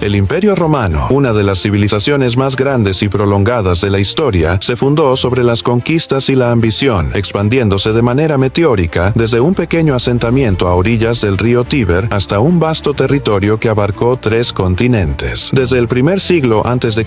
El Imperio Romano, una de las civilizaciones más grandes y prolongadas de la historia, se fundó sobre las conquistas y la ambición, expandiéndose de manera meteórica desde un pequeño asentamiento a orillas del río Tíber hasta un vasto territorio que abarcó 3 continentes. Desde el primer siglo a.C.,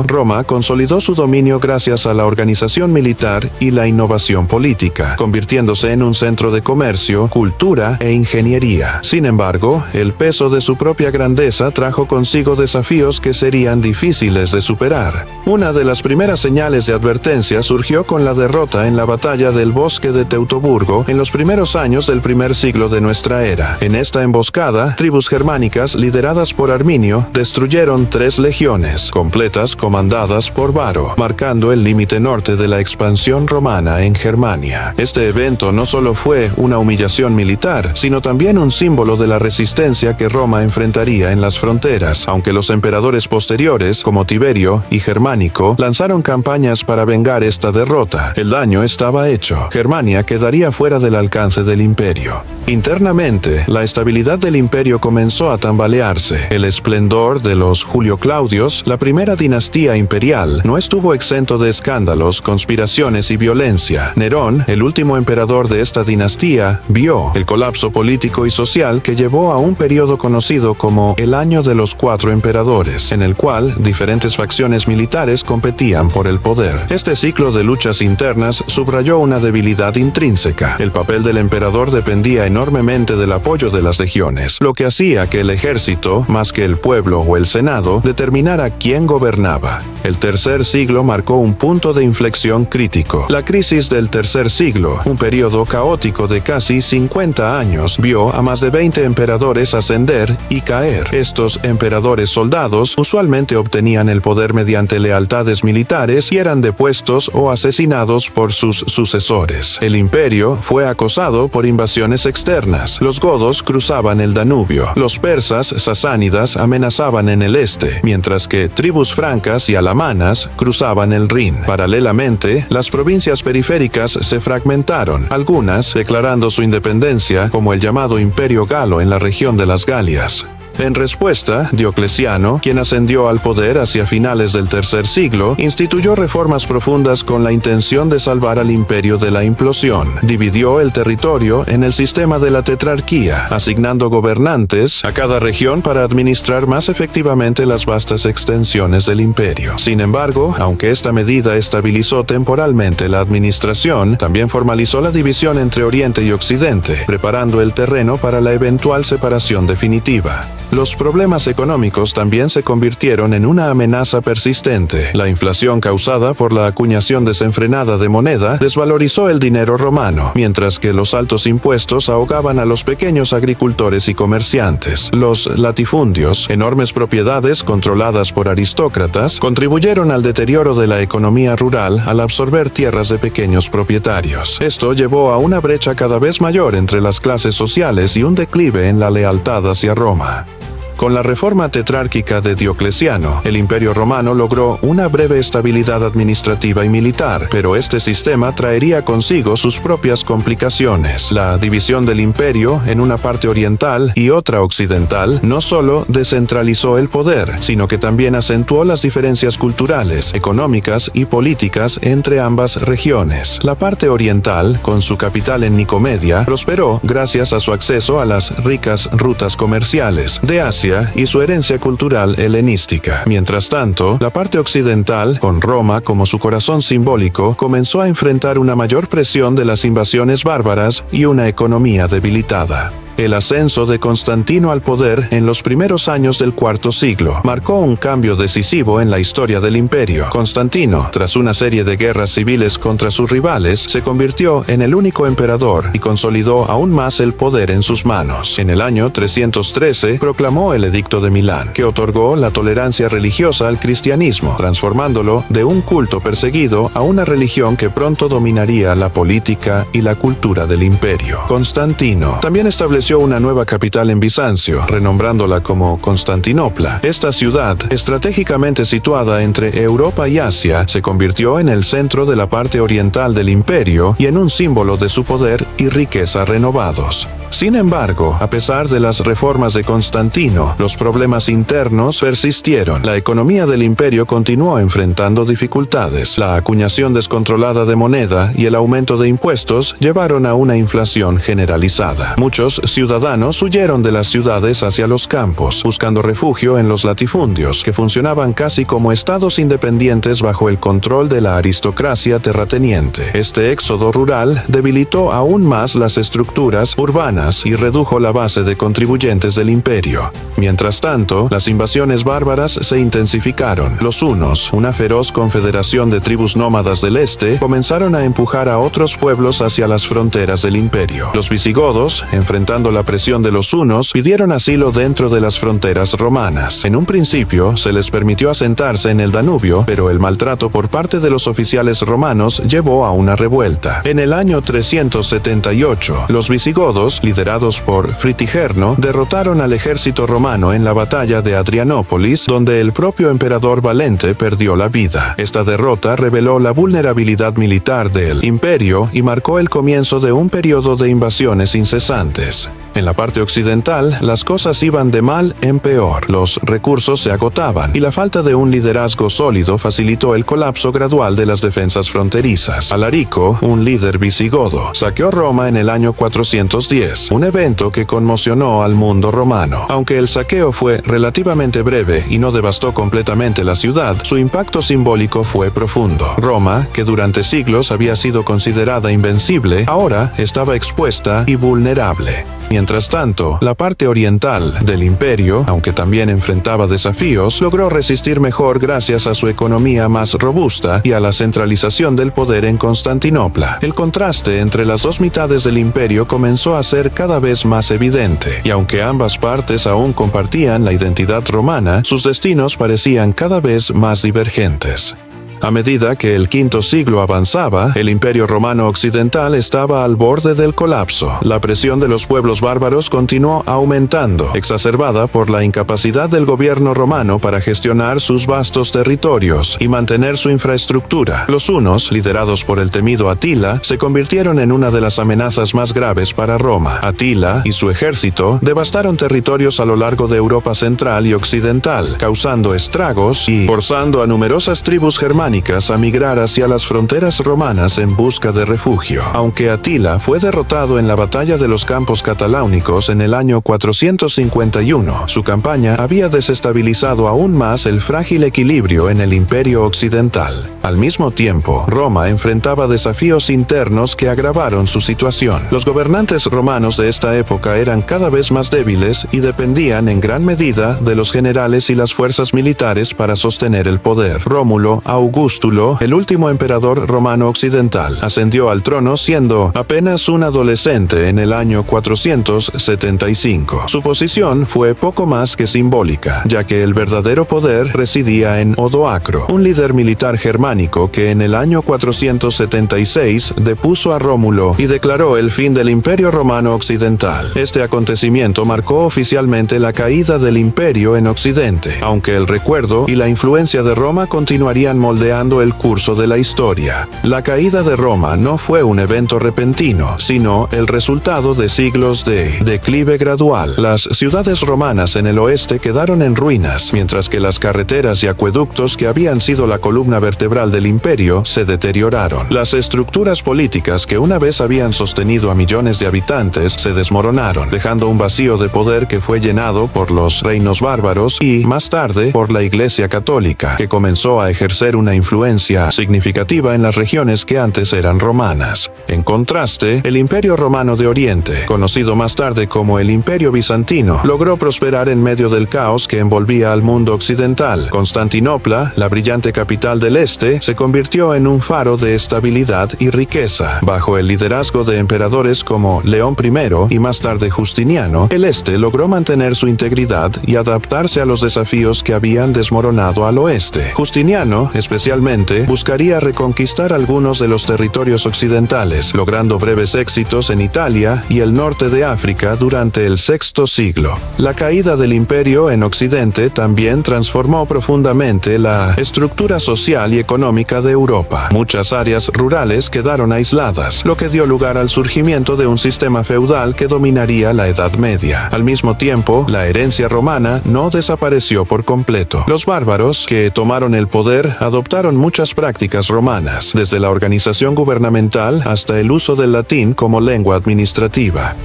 Roma consolidó su dominio gracias a la organización militar y la innovación política, convirtiéndose en un centro de comercio, cultura e ingeniería. Sin embargo, el peso de su propia grandeza trajo consigo desafíos que serían difíciles de superar. Una de las primeras señales de advertencia surgió con la derrota en la batalla del bosque de Teutoburgo en los primeros años del primer siglo de nuestra era. En esta emboscada, tribus germánicas lideradas por Arminio destruyeron 3 legiones completas comandadas por Varo, marcando el límite norte de la expansión romana en Germania. Este evento no solo fue una humillación militar, sino también un símbolo de la resistencia que Roma enfrentaría en las fronteras, aunque los emperadores posteriores, como Tiberio y Germánico, lanzaron campañas para vengar esta derrota. El daño estaba hecho. Germania quedaría fuera del alcance del imperio. Internamente, la estabilidad del imperio comenzó a tambalearse. El esplendor de los Julio Claudios, la primera dinastía imperial, no estuvo exento de escándalos, conspiraciones y violencia. Nerón, el último emperador de esta dinastía, vio el colapso político y social que llevó a un periodo conocido como el Año de los 4 Emperadores, en el cual diferentes facciones militares competían por el poder. Este ciclo de luchas internas subrayó una debilidad intrínseca. El papel del emperador dependía enormemente del apoyo de las legiones, lo que hacía que el ejército, más que el pueblo o el senado, determinara quién gobernaba. El tercer siglo marcó un punto de inflexión crítico. La crisis del tercer siglo, un periodo caótico de casi 50 años, vio a más de 20 emperadores ascender y caer. Estos emperadores soldados usualmente obtenían el poder mediante lealtades militares y eran depuestos o asesinados por sus sucesores. El imperio fue acosado por invasiones externas. Los godos cruzaban el Danubio. Los persas sasánidas amenazaban en el este, mientras que tribus francas y alamanas cruzaban el Rin. Paralelamente, las provincias periféricas se fragmentaron, algunas declarando su independencia, como el llamado Imperio Galo en la región de las Galias. En respuesta, Diocleciano, quien ascendió al poder hacia finales del tercer siglo, instituyó reformas profundas con la intención de salvar al imperio de la implosión. Dividió el territorio en el sistema de la tetrarquía, asignando gobernantes a cada región para administrar más efectivamente las vastas extensiones del imperio. Sin embargo, aunque esta medida estabilizó temporalmente la administración, también formalizó la división entre Oriente y Occidente, preparando el terreno para la eventual separación definitiva. Los problemas económicos también se convirtieron en una amenaza persistente. La inflación causada por la acuñación desenfrenada de moneda desvalorizó el dinero romano, mientras que los altos impuestos ahogaban a los pequeños agricultores y comerciantes. Los latifundios, enormes propiedades controladas por aristócratas, contribuyeron al deterioro de la economía rural al absorber tierras de pequeños propietarios. Esto llevó a una brecha cada vez mayor entre las clases sociales y un declive en la lealtad hacia Roma. Con la reforma tetrárquica de Diocleciano, el Imperio Romano logró una breve estabilidad administrativa y militar, pero este sistema traería consigo sus propias complicaciones. La división del imperio en una parte oriental y otra occidental no solo descentralizó el poder, sino que también acentuó las diferencias culturales, económicas y políticas entre ambas regiones. La parte oriental, con su capital en Nicomedia, prosperó gracias a su acceso a las ricas rutas comerciales de Asia y su herencia cultural helenística. Mientras tanto, la parte occidental, con Roma como su corazón simbólico, comenzó a enfrentar una mayor presión de las invasiones bárbaras y una economía debilitada. El ascenso de Constantino al poder en los primeros años del IV siglo marcó un cambio decisivo en la historia del imperio. Constantino, tras una serie de guerras civiles contra sus rivales, se convirtió en el único emperador y consolidó aún más el poder en sus manos. En el año 313 proclamó el Edicto de Milán, que otorgó la tolerancia religiosa al cristianismo, transformándolo de un culto perseguido a una religión que pronto dominaría la política y la cultura del imperio. Constantino también estableció una nueva capital en Bizancio, renombrándola como Constantinopla. Esta ciudad, estratégicamente situada entre Europa y Asia, se convirtió en el centro de la parte oriental del imperio y en un símbolo de su poder y riqueza renovados. Sin embargo, a pesar de las reformas de Constantino, los problemas internos persistieron. La economía del imperio continuó enfrentando dificultades. La acuñación descontrolada de moneda y el aumento de impuestos llevaron a una inflación generalizada. Muchos ciudadanos huyeron de las ciudades hacia los campos, buscando refugio en los latifundios, que funcionaban casi como estados independientes bajo el control de la aristocracia terrateniente. Este éxodo rural debilitó aún más las estructuras urbanas y redujo la base de contribuyentes del imperio. Mientras tanto, las invasiones bárbaras se intensificaron. Los hunos, una feroz confederación de tribus nómadas del este, comenzaron a empujar a otros pueblos hacia las fronteras del imperio. Los visigodos, enfrentando la presión de los hunos, pidieron asilo dentro de las fronteras romanas. En un principio, se les permitió asentarse en el Danubio, pero el maltrato por parte de los oficiales romanos llevó a una revuelta. En el año 378, los visigodos, liderados por Fritigerno, derrotaron al ejército romano en la batalla de Adrianópolis, donde el propio emperador Valente perdió la vida. Esta derrota reveló la vulnerabilidad militar del imperio y marcó el comienzo de un periodo de invasiones incesantes. En la parte occidental, las cosas iban de mal en peor. Los recursos se agotaban y la falta de un liderazgo sólido facilitó el colapso gradual de las defensas fronterizas. Alarico, un líder visigodo, saqueó Roma en el año 410, un evento que conmocionó al mundo romano. Aunque el saqueo fue relativamente breve y no devastó completamente la ciudad, su impacto simbólico fue profundo. Roma, que durante siglos había sido considerada invencible, ahora estaba expuesta y vulnerable. Mientras tanto, la parte oriental del imperio, aunque también enfrentaba desafíos, logró resistir mejor gracias a su economía más robusta y a la centralización del poder en Constantinopla. El contraste entre las dos mitades del imperio comenzó a ser cada vez más evidente, y aunque ambas partes aún compartían la identidad romana, sus destinos parecían cada vez más divergentes. A medida que el V siglo avanzaba, el Imperio Romano Occidental estaba al borde del colapso. La presión de los pueblos bárbaros continuó aumentando, exacerbada por la incapacidad del gobierno romano para gestionar sus vastos territorios y mantener su infraestructura. Los hunos, liderados por el temido Atila, se convirtieron en una de las amenazas más graves para Roma. Atila y su ejército devastaron territorios a lo largo de Europa central y occidental, causando estragos y forzando a numerosas tribus germánicas a migrar hacia las fronteras romanas en busca de refugio. Aunque Atila fue derrotado en la batalla de los Campos Cataláunicos en el año 451, su campaña había desestabilizado aún más el frágil equilibrio en el Imperio Occidental. Al mismo tiempo, Roma enfrentaba desafíos internos que agravaron su situación. Los gobernantes romanos de esta época eran cada vez más débiles y dependían en gran medida de los generales y las fuerzas militares para sostener el poder. Rómulo Augustulo, el último emperador romano occidental, ascendió al trono siendo apenas un adolescente en el año 475. Su posición fue poco más que simbólica, ya que el verdadero poder residía en Odoacro, un líder militar germánico que en el año 476 depuso a Rómulo y declaró el fin del Imperio Romano Occidental. Este acontecimiento marcó oficialmente la caída del imperio en Occidente, aunque el recuerdo y la influencia de Roma continuarían moldeando el curso de la historia. La caída de Roma no fue un evento repentino, sino el resultado de siglos de declive gradual. Las ciudades romanas en el oeste quedaron en ruinas, mientras que las carreteras y acueductos que habían sido la columna vertebral del imperio se deterioraron. Las estructuras políticas que una vez habían sostenido a millones de habitantes se desmoronaron, dejando un vacío de poder que fue llenado por los reinos bárbaros y, más tarde, por la Iglesia Católica, que comenzó a ejercer una influencia significativa en las regiones que antes eran romanas. En contraste, el Imperio Romano de Oriente, conocido más tarde como el Imperio Bizantino, logró prosperar en medio del caos que envolvía al mundo occidental. Constantinopla, la brillante capital del este, se convirtió en un faro de estabilidad y riqueza. Bajo el liderazgo de emperadores como León I y más tarde Justiniano, el este logró mantener su integridad y adaptarse a los desafíos que habían desmoronado al oeste. Justiniano, especialmente Especialmente, buscaría reconquistar algunos de los territorios occidentales, logrando breves éxitos en Italia y el norte de África durante el VI siglo. La caída del imperio en Occidente también transformó profundamente la estructura social y económica de Europa. Muchas áreas rurales quedaron aisladas, lo que dio lugar al surgimiento de un sistema feudal que dominaría la Edad Media. Al mismo tiempo, la herencia romana no desapareció por completo. Los bárbaros que tomaron el poder adoptaron muchas prácticas romanas, desde la organización gubernamental hasta el uso del latín como lengua administrativa.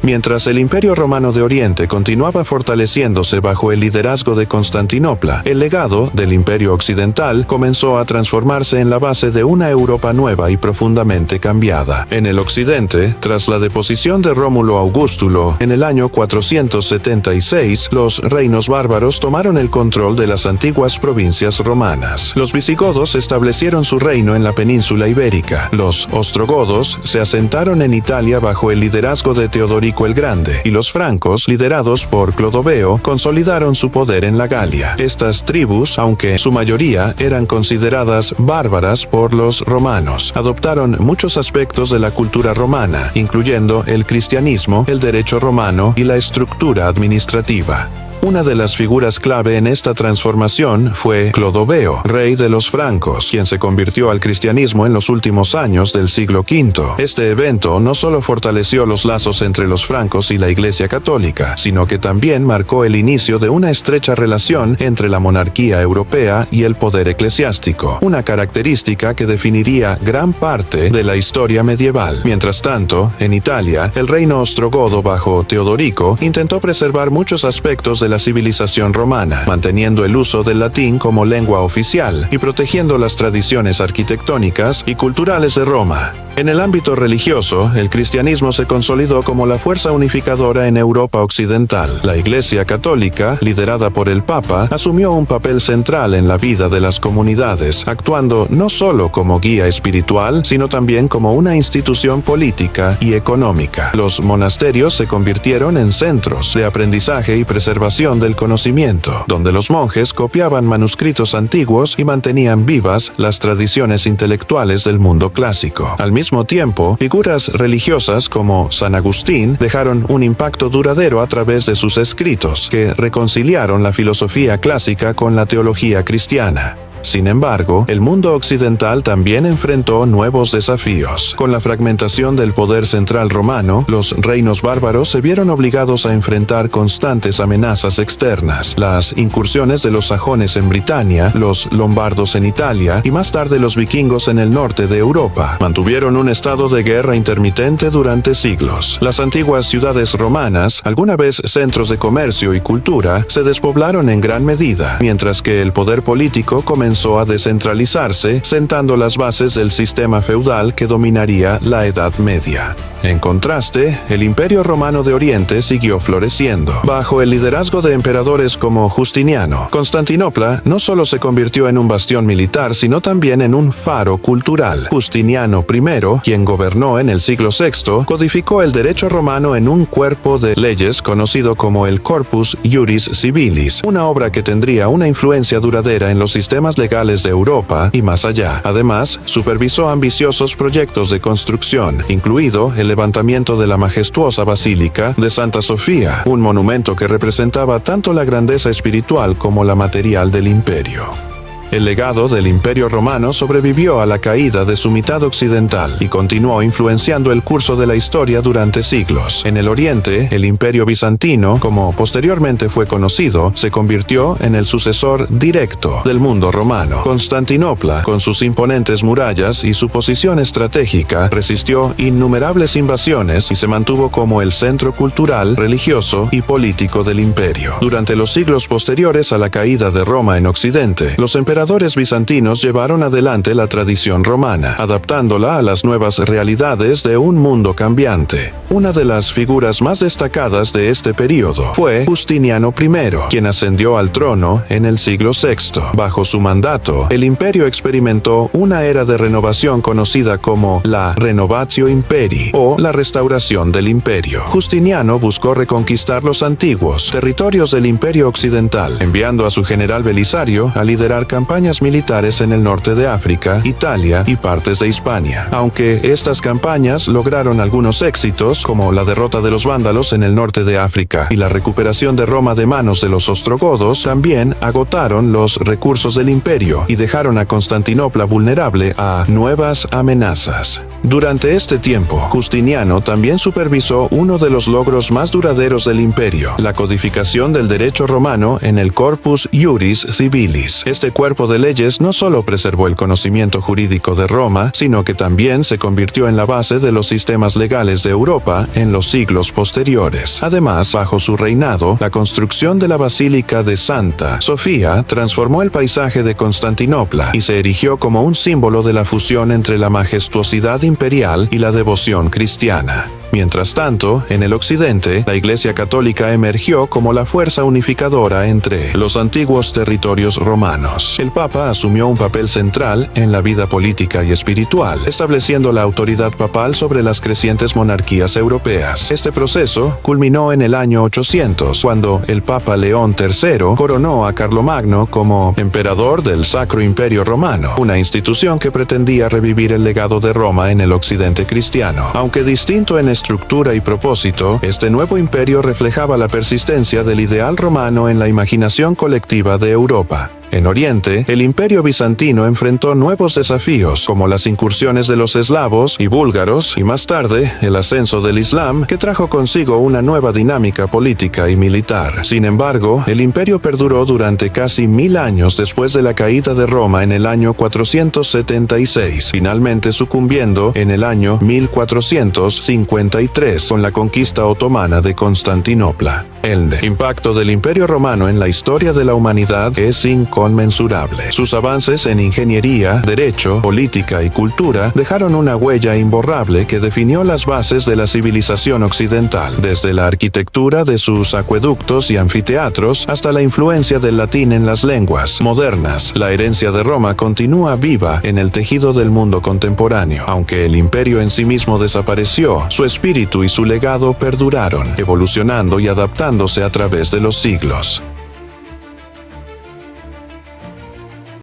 Mientras el Imperio Romano de Oriente continuaba fortaleciéndose bajo el liderazgo de Constantinopla, el legado del Imperio Occidental comenzó a transformarse en la base de una Europa nueva y profundamente cambiada. En el Occidente, tras la deposición de Rómulo Augustulo en el año 476, los reinos bárbaros tomaron el control de las antiguas provincias romanas. Los visigodos establecieron su reino en la península ibérica. Los ostrogodos se asentaron en Italia bajo el liderazgo de Teodorico el Grande, y los francos, liderados por Clodoveo, consolidaron su poder en la Galia. Estas tribus, aunque su mayoría eran consideradas bárbaras por los romanos, adoptaron muchos aspectos de la cultura romana, incluyendo el cristianismo, el derecho romano y la estructura administrativa. Una de las figuras clave en esta transformación fue Clodoveo, rey de los francos, quien se convirtió al cristianismo en los últimos años del siglo V. Este evento no solo fortaleció los lazos entre los francos y la Iglesia Católica, sino que también marcó el inicio de una estrecha relación entre la monarquía europea y el poder eclesiástico, una característica que definiría gran parte de la historia medieval. Mientras tanto, en Italia, el reino ostrogodo bajo Teodorico intentó preservar muchos aspectos de la civilización romana, manteniendo el uso del latín como lengua oficial y protegiendo las tradiciones arquitectónicas y culturales de Roma. En el ámbito religioso, el cristianismo se consolidó como la fuerza unificadora en Europa occidental. La Iglesia Católica, liderada por el Papa, asumió un papel central en la vida de las comunidades, actuando no solo como guía espiritual, sino también como una institución política y económica. Los monasterios se convirtieron en centros de aprendizaje y preservación del conocimiento, donde los monjes copiaban manuscritos antiguos y mantenían vivas las tradiciones intelectuales del mundo clásico. Al mismo tiempo, figuras religiosas como San Agustín dejaron un impacto duradero a través de sus escritos, que reconciliaron la filosofía clásica con la teología cristiana. Sin embargo, el mundo occidental también enfrentó nuevos desafíos. Con la fragmentación del poder central romano, los reinos bárbaros se vieron obligados a enfrentar constantes amenazas externas. Las incursiones de los sajones en Britania, los lombardos en Italia y más tarde los vikingos en el norte de Europa mantuvieron un estado de guerra intermitente durante siglos. Las antiguas ciudades romanas, alguna vez centros de comercio y cultura, se despoblaron en gran medida, mientras que el poder político comenzó a descentralizarse, sentando las bases del sistema feudal que dominaría la Edad Media. En contraste, el Imperio Romano de Oriente siguió floreciendo. Bajo el liderazgo de emperadores como Justiniano, Constantinopla no solo se convirtió en un bastión militar, sino también en un faro cultural. Justiniano I, quien gobernó en el siglo VI, codificó el derecho romano en un cuerpo de leyes conocido como el Corpus Iuris Civilis, una obra que tendría una influencia duradera en los sistemas legales de Europa y más allá. Además, supervisó ambiciosos proyectos de construcción, incluido el levantamiento de la majestuosa Basílica de Santa Sofía, un monumento que representaba tanto la grandeza espiritual como la material del imperio. El legado del Imperio Romano sobrevivió a la caída de su mitad occidental y continuó influenciando el curso de la historia durante siglos. En el Oriente, el Imperio Bizantino, como posteriormente fue conocido, se convirtió en el sucesor directo del mundo romano. Constantinopla, con sus imponentes murallas y su posición estratégica, resistió innumerables invasiones y se mantuvo como el centro cultural, religioso y político del imperio. Durante los siglos posteriores a la caída de Roma en Occidente, los emperadores bizantinos llevaron adelante la tradición romana, adaptándola a las nuevas realidades de un mundo cambiante. Una de las figuras más destacadas de este período fue Justiniano I, quien ascendió al trono en el siglo VI. Bajo su mandato, el imperio experimentó una era de renovación conocida como la Renovatio Imperii o la restauración del imperio. Justiniano buscó reconquistar los antiguos territorios del imperio occidental, enviando a su general Belisario a liderar campañas campañas militares en el norte de África, Italia y partes de Hispania. Aunque estas campañas lograron algunos éxitos, como la derrota de los vándalos en el norte de África y la recuperación de Roma de manos de los ostrogodos, también agotaron los recursos del imperio y dejaron a Constantinopla vulnerable a nuevas amenazas. Durante este tiempo, Justiniano también supervisó uno de los logros más duraderos del imperio, la codificación del derecho romano en el Corpus Iuris Civilis. Este cuerpo de leyes no solo preservó el conocimiento jurídico de Roma, sino que también se convirtió en la base de los sistemas legales de Europa en los siglos posteriores. Además, bajo su reinado, la construcción de la Basílica de Santa Sofía transformó el paisaje de Constantinopla y se erigió como un símbolo de la fusión entre la majestuosidad imperial y la devoción cristiana. Mientras tanto, en el occidente, la Iglesia Católica emergió como la fuerza unificadora entre los antiguos territorios romanos. El Papa asumió un papel central en la vida política y espiritual, estableciendo la autoridad papal sobre las crecientes monarquías europeas. Este proceso culminó en el año 800, cuando el Papa León III coronó a Carlomagno como emperador del Sacro Imperio Romano, una institución que pretendía revivir el legado de Roma en el occidente cristiano. Aunque distinto en estructura y propósito, este nuevo imperio reflejaba la persistencia del ideal romano en la imaginación colectiva de Europa. En Oriente, el Imperio Bizantino enfrentó nuevos desafíos, como las incursiones de los eslavos y búlgaros, y más tarde, el ascenso del Islam, que trajo consigo una nueva dinámica política y militar. Sin embargo, el imperio perduró durante casi 1000 años después de la caída de Roma en el año 476, finalmente sucumbiendo en el año 1453 con la conquista otomana de Constantinopla. El impacto del Imperio Romano en la historia de la humanidad es inconmensurable. Sus avances en ingeniería, derecho, política y cultura dejaron una huella imborrable que definió las bases de la civilización occidental, desde la arquitectura de sus acueductos y anfiteatros hasta la influencia del latín en las lenguas modernas. La herencia de Roma continúa viva en el tejido del mundo contemporáneo. Aunque el imperio en sí mismo desapareció, su espíritu y su legado perduraron, evolucionando y adaptándose a través de los siglos.